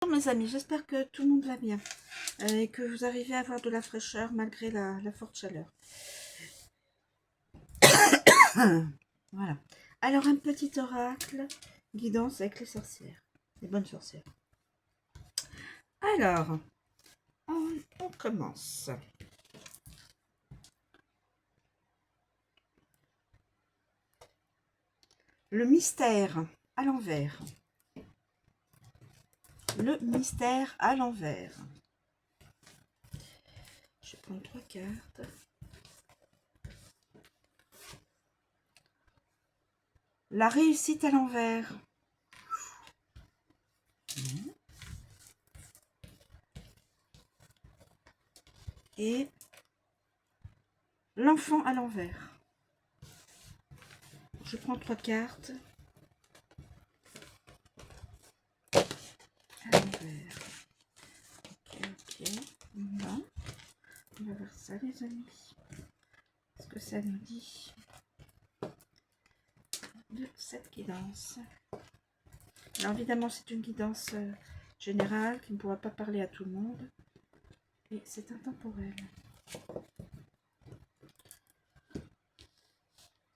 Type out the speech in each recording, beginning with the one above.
Bonjour mes amis, j'espère que tout le monde va bien et que vous arrivez à avoir de la fraîcheur malgré la forte chaleur. Voilà. Alors un petit oracle, guidance avec les sorcières, les bonnes sorcières. Alors, on commence. Le mystère à l'envers. Le mystère à l'envers. Je vais prendre 3 cartes. La réussite à l'envers. Et l'enfant à l'envers. Je prends 3 cartes. À l'envers. Ok. Voilà. On va voir ça les amis. Ce que ça nous dit de cette guidance. Alors évidemment c'est une guidance générale qui ne pourra pas parler à tout le monde. Et c'est intemporel.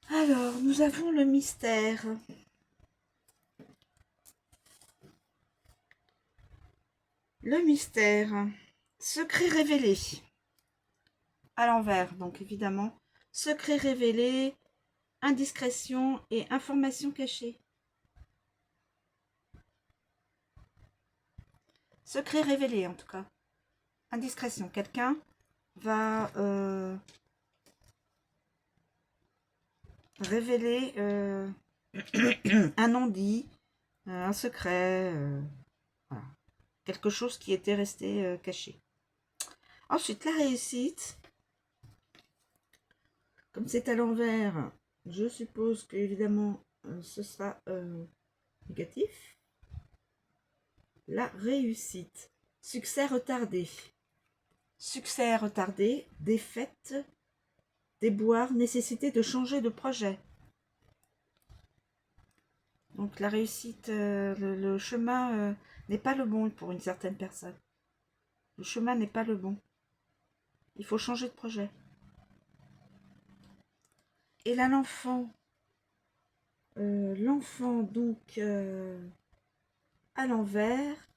Alors nous avons le mystère. Le mystère. Secret révélé. À l'envers donc évidemment. Secret révélé. Indiscrétion et information cachée. Secret révélé en tout cas. Indiscrétion. Quelqu'un va révéler un non-dit, un secret, voilà. Quelque chose qui était resté caché. Ensuite, la réussite. Comme c'est à l'envers, je suppose que évidemment ce sera négatif. La réussite. Succès retardé. Succès retardé, défaite, déboire, nécessité de changer de projet. Donc la réussite, le chemin n'est pas le bon pour une certaine personne. Le chemin n'est pas le bon. Il faut changer de projet. Et là, l'enfant, donc à l'envers,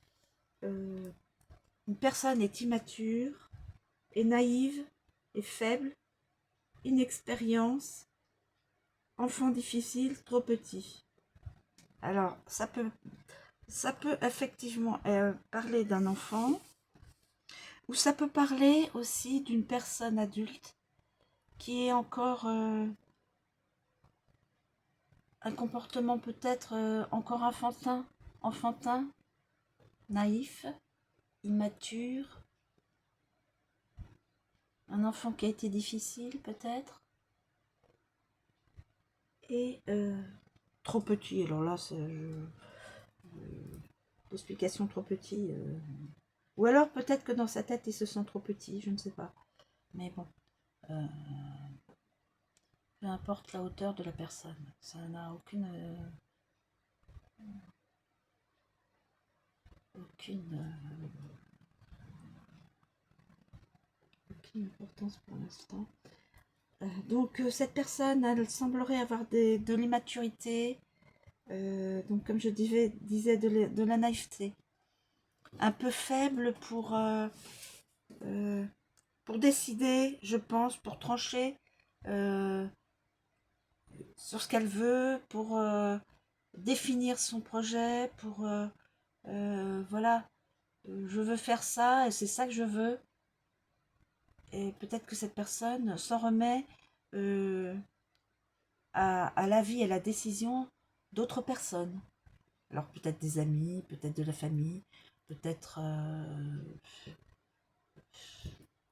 une personne est immature, est naïve, est faible, inexpérience, enfant difficile, trop petit. Alors, ça peut effectivement parler d'un enfant, ou ça peut parler aussi d'une personne adulte qui est encore un comportement peut-être encore enfantin, naïf, immature, un enfant qui a été difficile peut-être, et trop petit. Alors là, c'est l'explication trop petit. Ou alors peut-être que dans sa tête, il se sent trop petit, je ne sais pas. Mais bon, peu importe la hauteur de la personne, ça n'a aucune importance pour l'instant. Donc cette personne, elle semblerait avoir de l'immaturité, donc comme je disais de la naïveté, un peu faible pour décider, je pense, pour trancher sur ce qu'elle veut, pour définir son projet, pour voilà, je veux faire ça et c'est ça que je veux. Et peut-être que cette personne s'en remet à l'avis et à la décision d'autres personnes. Alors peut-être des amis, peut-être de la famille, peut-être...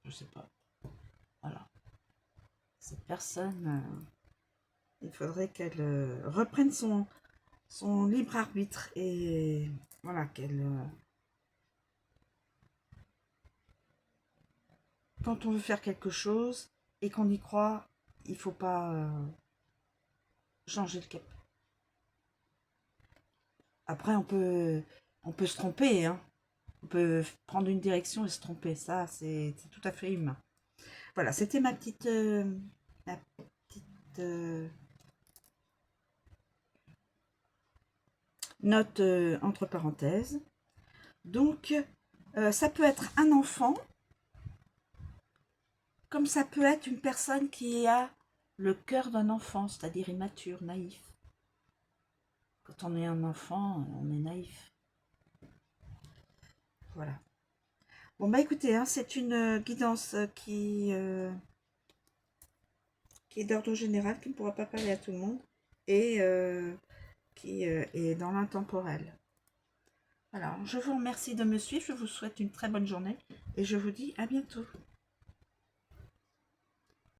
je sais pas. Voilà. Cette personne, il faudrait qu'elle reprenne son libre arbitre et voilà, qu'elle... quand on veut faire quelque chose et qu'on y croit, il faut pas changer le cap. Après, on peut se tromper, hein. On peut prendre une direction et se tromper, ça c'est tout à fait humain. Voilà, c'était ma petite note entre parenthèses. Donc, ça peut être un enfant, comme ça peut être une personne qui a le cœur d'un enfant, c'est-à-dire immature, naïf. Quand on est un enfant, on est naïf. Voilà. Bon, bah écoutez, hein, c'est une guidance qui est d'ordre général, qui ne pourra pas parler à tout le monde, et qui est dans l'intemporel. Alors, je vous remercie de me suivre, je vous souhaite une très bonne journée, et je vous dis à bientôt.